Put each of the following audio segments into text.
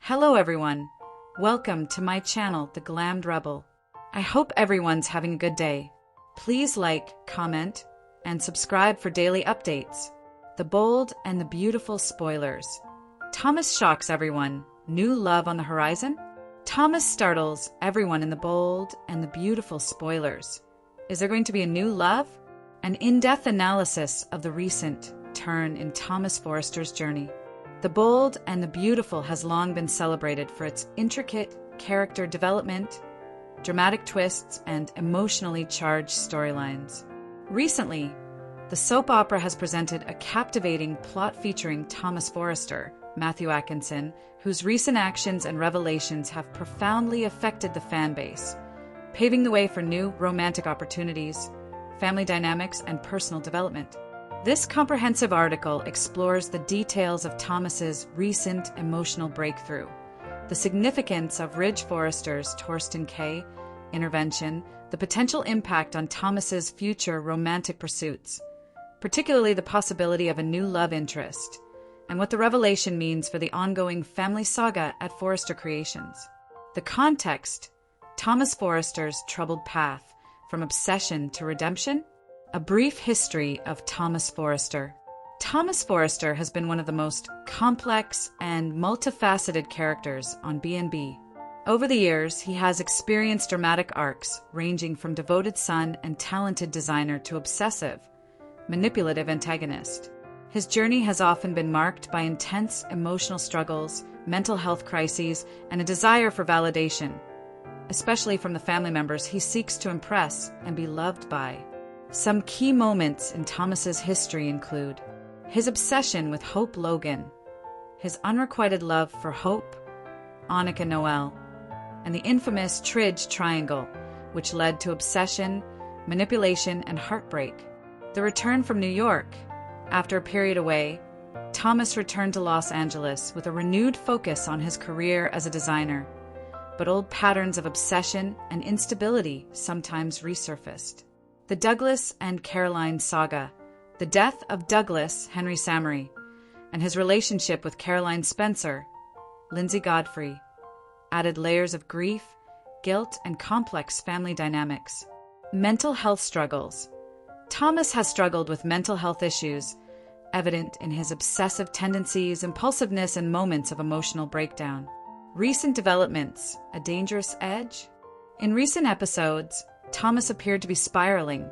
Hello everyone, welcome to my channel, The Glammed Rebel. I hope everyone's having a good day. Please like, comment, and subscribe for daily updates. The bold and the beautiful spoilers. Thomas shocks everyone. New love on the horizon? Thomas startles everyone in the bold and the beautiful spoilers. Is there going to be a new love? An in-depth analysis of the recent turn in Thomas Forrester's journey. The bold and the beautiful has long been celebrated for its intricate character development, dramatic twists, and emotionally charged storylines. Recently, the soap opera has presented a captivating plot featuring Thomas Forrester, Matthew Atkinson, whose recent actions and revelations have profoundly affected the fan base, paving the way for new romantic opportunities, family dynamics, and personal development. This comprehensive article explores the details of Thomas's recent emotional breakthrough, the significance of Ridge Forrester's Torsten K. intervention, the potential impact on Thomas's future romantic pursuits, particularly the possibility of a new love interest, and what the revelation means for the ongoing family saga at Forrester Creations. The context: Thomas Forrester's troubled path from obsession to redemption. A brief history of Thomas Forrester. Thomas Forrester has been one of the most complex and multifaceted characters on B&B. Over the years, he has experienced dramatic arcs ranging from devoted son and talented designer to obsessive, manipulative antagonist. His journey has often been marked by intense emotional struggles, mental health crises, and a desire for validation, especially from the family members he seeks to impress and be loved by. Some key moments in Thomas's history include his obsession with Hope Logan, his unrequited love for Hope, Annika Noel, and the infamous Tridge Triangle, which led to obsession, manipulation, and heartbreak. The return from New York. After a period away, Thomas returned to Los Angeles with a renewed focus on his career as a designer, but old patterns of obsession and instability sometimes resurfaced. The Douglas and Caroline saga. The death of Douglas Henry Samory and his relationship with Caroline Spencer, Lindsay Godfrey, added layers of grief, guilt, and complex family dynamics. Mental health struggles. Thomas has struggled with mental health issues, evident in his obsessive tendencies, impulsiveness, and moments of emotional breakdown. Recent developments. A dangerous edge? In recent episodes, Thomas appeared to be spiraling,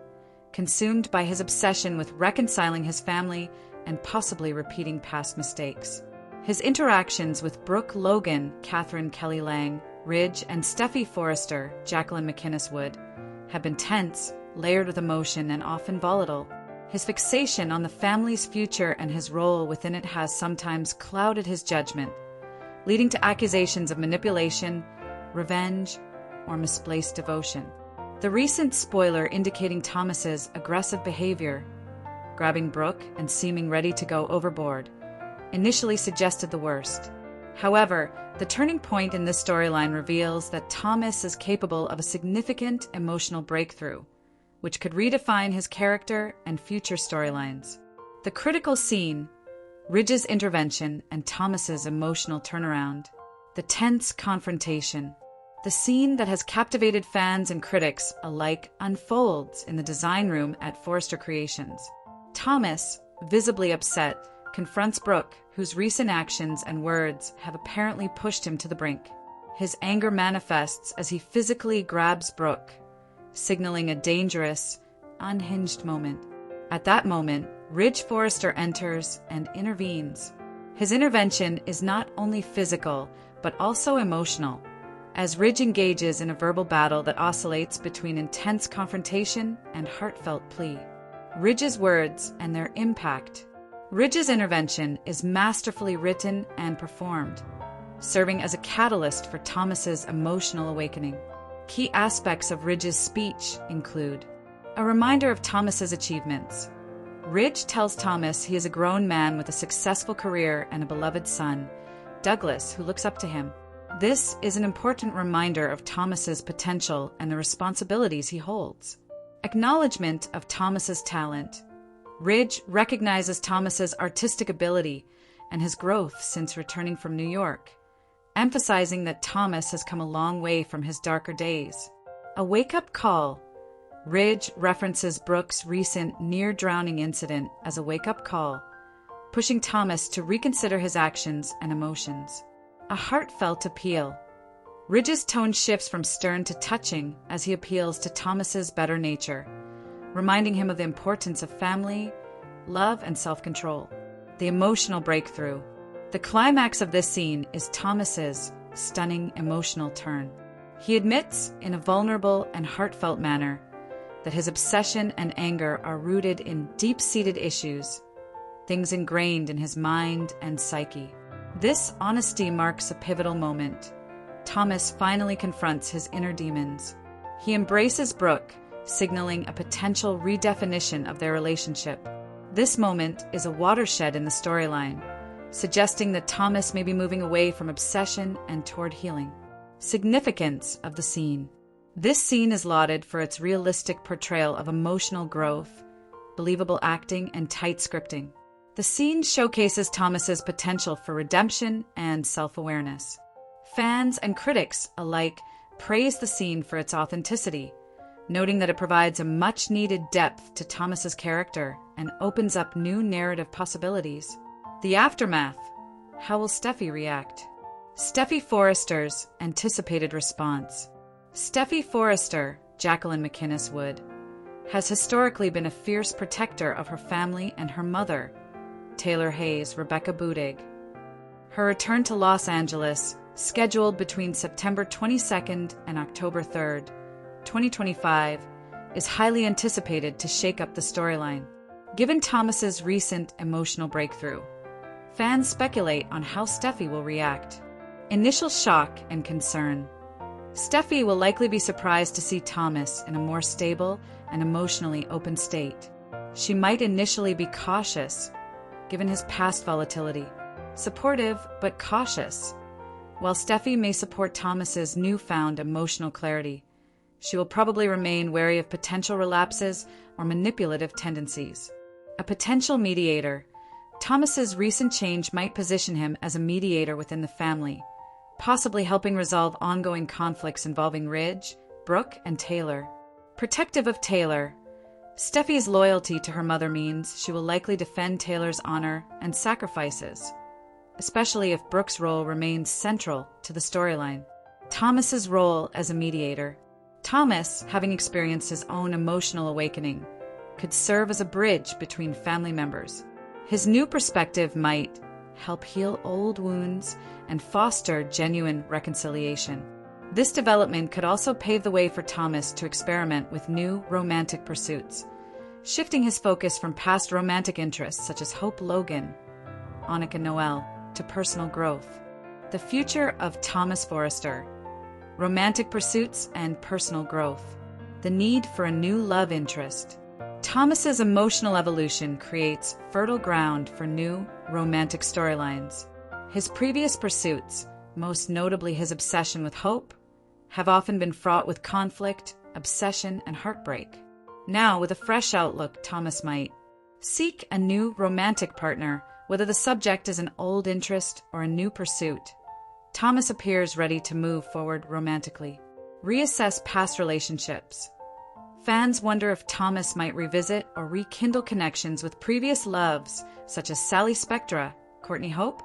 consumed by his obsession with reconciling his family and possibly repeating past mistakes. His interactions with Brooke, Logan, Catherine Kelly Lang, Ridge, and Steffi Forrester, Jacqueline McInnes Wood, have been tense, layered with emotion, and often volatile. His fixation on the family's future and his role within it has sometimes clouded his judgment, leading to accusations of manipulation, revenge, or misplaced devotion. The recent spoiler indicating Thomas's aggressive behavior, grabbing Brooke and seeming ready to go overboard, initially suggested the worst. However, the turning point in this storyline reveals that Thomas is capable of a significant emotional breakthrough, which could redefine his character and future storylines. The critical scene: Ridge's intervention and Thomas's emotional turnaround. The tense confrontation. The scene that has captivated fans and critics alike unfolds in the design room at Forrester Creations. Thomas, visibly upset, confronts Brooke, whose recent actions and words have apparently pushed him to the brink. His anger manifests as he physically grabs Brooke, signaling a dangerous, unhinged moment. At that moment, Ridge Forrester enters and intervenes. His intervention is not only physical, but also emotional, as Ridge engages in a verbal battle that oscillates between intense confrontation and heartfelt plea. Ridge's words and their impact. Ridge's intervention is masterfully written and performed, serving as a catalyst for Thomas's emotional awakening. Key aspects of Ridge's speech include a reminder of Thomas's achievements. Ridge tells Thomas he is a grown man with a successful career and a beloved son, Douglas, who looks up to him. This is an important reminder of Thomas's potential and the responsibilities he holds. Acknowledgement of Thomas's talent. Ridge recognizes Thomas's artistic ability and his growth since returning from New York, emphasizing that Thomas has come a long way from his darker days. A wake-up call. Ridge references Brooke's recent near-drowning incident as a wake-up call, pushing Thomas to reconsider his actions and emotions. A heartfelt appeal. Ridge's tone shifts from stern to touching as he appeals to Thomas's better nature, reminding him of the importance of family, love, and self-control. The emotional breakthrough. The climax of this scene is Thomas's stunning emotional turn. He admits, in a vulnerable and heartfelt manner, that his obsession and anger are rooted in deep-seated issues, things ingrained in his mind and psyche. This honesty marks a pivotal moment. Thomas finally confronts his inner demons. He embraces Brooke, signaling a potential redefinition of their relationship. This moment is a watershed in the storyline, suggesting that Thomas may be moving away from obsession and toward healing. Significance of the scene. This scene is lauded for its realistic portrayal of emotional growth, believable acting, and tight scripting. The scene showcases Thomas's potential for redemption and self-awareness. Fans and critics alike praise the scene for its authenticity, noting that it provides a much-needed depth to Thomas's character and opens up new narrative possibilities. The aftermath. How will Steffi react? Steffi Forrester's anticipated response. Steffi Forrester, Jacqueline McInnes Wood, has historically been a fierce protector of her family and her mother, Taylor Hayes Rebecca Budig. Her return to Los Angeles, scheduled between September 22nd and October 3rd, 2025, is highly anticipated to shake up the storyline. Given Thomas's recent emotional breakthrough, fans speculate on how Steffi will react. Initial shock and concern. Steffi will likely be surprised to see Thomas in a more stable and emotionally open state. She might initially be cautious, given his past volatility. Supportive, but cautious. While Steffi may support Thomas's newfound emotional clarity, she will probably remain wary of potential relapses or manipulative tendencies. A potential mediator. Thomas's recent change might position him as a mediator within the family, possibly helping resolve ongoing conflicts involving Ridge, Brooke, and Taylor. Protective of Taylor. Steffi's loyalty to her mother means she will likely defend Taylor's honor and sacrifices, especially if Brooke's role remains central to the storyline. Thomas's role as a mediator. Thomas, having experienced his own emotional awakening, could serve as a bridge between family members. His new perspective might help heal old wounds and foster genuine reconciliation. This development could also pave the way for Thomas to experiment with new romantic pursuits, shifting his focus from past romantic interests such as Hope Logan, Annika Noel, to personal growth. The future of Thomas Forrester. Romantic pursuits and personal growth. The need for a new love interest. Thomas's emotional evolution creates fertile ground for new romantic storylines. His previous pursuits, most notably his obsession with Hope, have often been fraught with conflict, obsession, and heartbreak. Now, with a fresh outlook, Thomas might seek a new romantic partner, whether the subject is an old interest or a new pursuit. Thomas appears ready to move forward romantically. Reassess past relationships. Fans wonder if Thomas might revisit or rekindle connections with previous loves, such as Sally Spectra, Courtney Hope,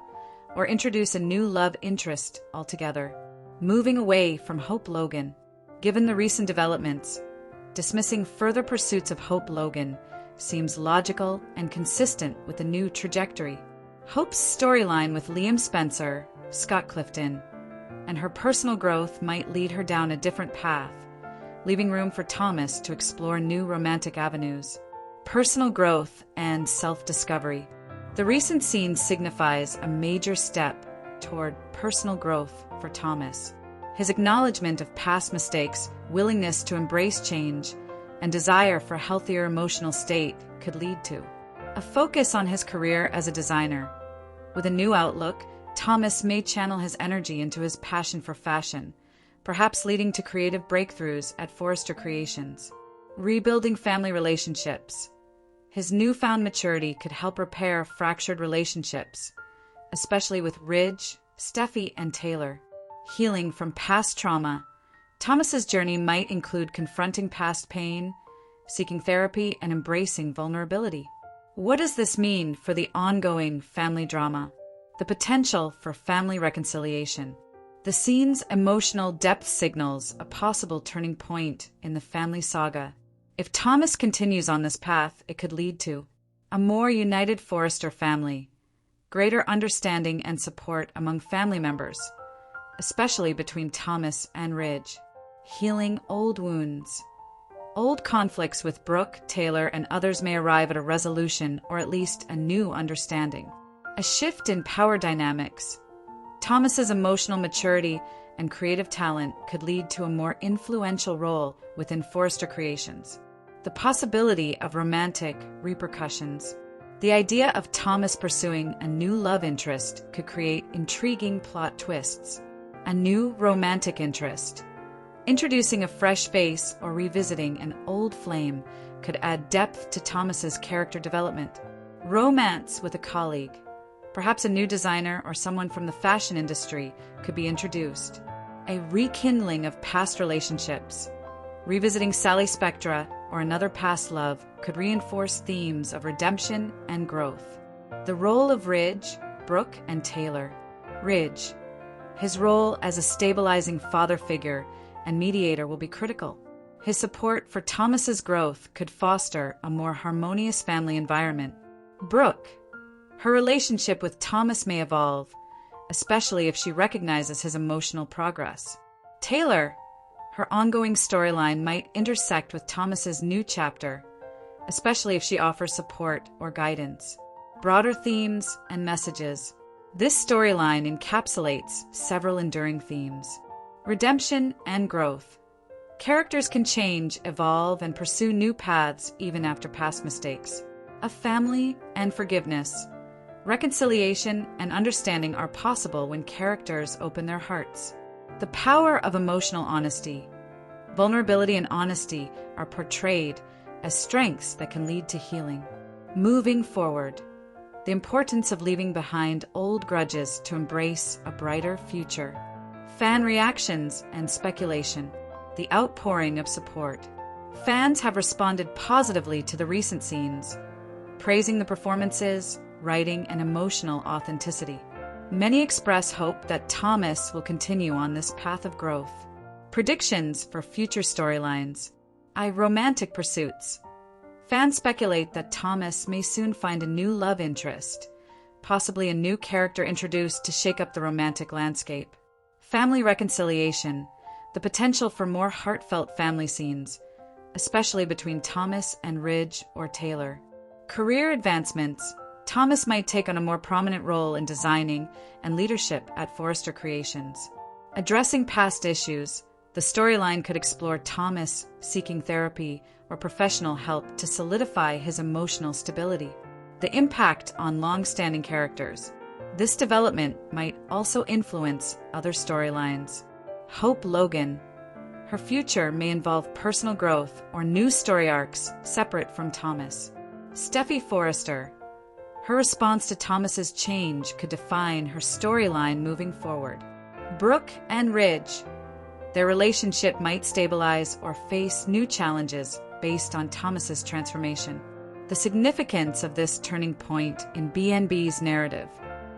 or introduce a new love interest altogether. Moving away from Hope Logan. Given the recent developments, dismissing further pursuits of Hope Logan seems logical and consistent with the new trajectory. Hope's storyline with Liam Spencer, Scott Clifton, and her personal growth might lead her down a different path, leaving room for Thomas to explore new romantic avenues. Personal growth and self-discovery. The recent scene signifies a major step toward personal growth for Thomas. His acknowledgement of past mistakes, willingness to embrace change, and desire for a healthier emotional state could lead to a focus on his career as a designer. With a new outlook, Thomas may channel his energy into his passion for fashion, perhaps leading to creative breakthroughs at Forrester Creations. Rebuilding family relationships. His newfound maturity could help repair fractured relationships, especially with Ridge, Steffi and Taylor. Healing from past trauma. Thomas's journey might include confronting past pain, seeking therapy, and embracing vulnerability. What does this mean for the ongoing family drama? The potential for family reconciliation. The scene's emotional depth signals a possible turning point in the family saga. If Thomas continues on this path, it could lead to a more united Forrester family, greater understanding and support among family members, especially between Thomas and Ridge, healing old wounds. Old conflicts with Brooke, Taylor, and others may arrive at a resolution or at least a new understanding. A shift in power dynamics. Thomas's emotional maturity and creative talent could lead to a more influential role within Forrester Creations. The possibility of romantic repercussions. The idea of Thomas pursuing a new love interest could create intriguing plot twists. A new romantic interest. Introducing a fresh face or revisiting an old flame could add depth to Thomas's character development. Romance with a colleague. Perhaps a new designer or someone from the fashion industry could be introduced. A rekindling of past relationships. Revisiting Sally Spectra or another past love could reinforce themes of redemption and growth. The role of Ridge, Brooke, and Taylor. Ridge. His role as a stabilizing father figure and mediator will be critical. His support for Thomas's growth could foster a more harmonious family environment. Brooke. Her relationship with Thomas may evolve, especially if she recognizes his emotional progress. Taylor. Her ongoing storyline might intersect with Thomas's new chapter, especially if she offers support or guidance. Broader themes and messages. This storyline encapsulates several enduring themes. Redemption and growth. Characters can change, evolve, and pursue new paths even after past mistakes. A family and forgiveness. Reconciliation and understanding are possible when characters open their hearts. The power of emotional honesty. Vulnerability and honesty are portrayed as strengths that can lead to healing. Moving forward. The importance of leaving behind old grudges to embrace a brighter future. Fan reactions and speculation. The outpouring of support. Fans have responded positively to the recent scenes, praising the performances, writing, and emotional authenticity. Many express hope that Thomas will continue on this path of growth. Predictions for future storylines. Romantic pursuits. Fans speculate that Thomas may soon find a new love interest, possibly a new character introduced to shake up the romantic landscape. Family reconciliation. The potential for more heartfelt family scenes, especially between Thomas and Ridge or Taylor. Career advancements. Thomas might take on a more prominent role in designing and leadership at Forrester Creations. Addressing past issues. The storyline could explore Thomas seeking therapy or professional help to solidify his emotional stability. The impact on long-standing characters. This development might also influence other storylines. Hope Logan. Her future may involve personal growth or new story arcs separate from Thomas. Steffi Forrester. Her response to Thomas's change could define her storyline moving forward. Brooke and Ridge. Their relationship might stabilize or face new challenges based on Thomas's transformation. The significance of this turning point in B&B's narrative.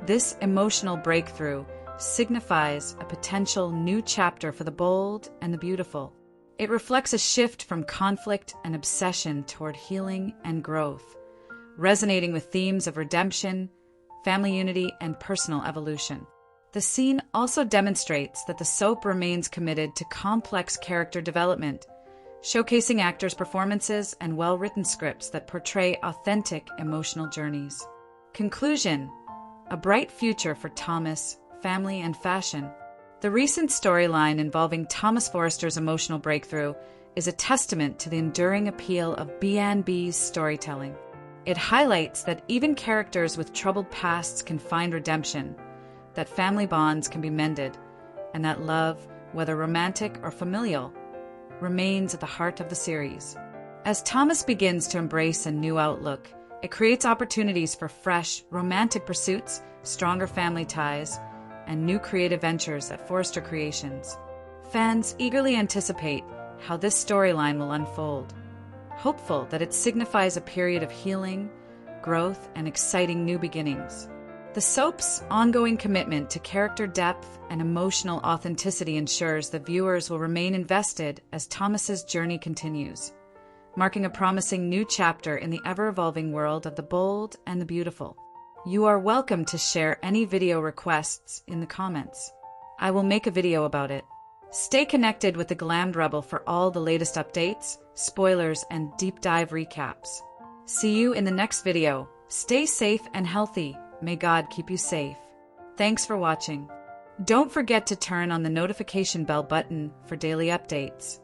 This emotional breakthrough signifies a potential new chapter for the bold and the beautiful. It reflects a shift from conflict and obsession toward healing and growth, resonating with themes of redemption, family unity, and personal evolution. The scene also demonstrates that the soap remains committed to complex character development, showcasing actors' performances and well-written scripts that portray authentic emotional journeys. Conclusion: a bright future for Thomas, family, and fashion. The recent storyline involving Thomas Forrester's emotional breakthrough is a testament to the enduring appeal of B&B's storytelling. It highlights that even characters with troubled pasts can find redemption, that family bonds can be mended, and that love, whether romantic or familial, remains at the heart of the series. As Thomas begins to embrace a new outlook, it creates opportunities for fresh, romantic pursuits, stronger family ties, and new creative ventures at Forrester Creations. Fans eagerly anticipate how this storyline will unfold, hopeful that it signifies a period of healing, growth, and exciting new beginnings. The soap's ongoing commitment to character depth and emotional authenticity ensures that viewers will remain invested as Thomas's journey continues, marking a promising new chapter in the ever-evolving world of the bold and the beautiful. You are welcome to share any video requests in the comments. I will make a video about it. Stay connected with the Glammed Rebel for all the latest updates, spoilers, and deep dive recaps. See you in the next video. Stay safe and healthy. May God keep you safe. Thanks for watching. Don't forget to turn on the notification bell button for daily updates.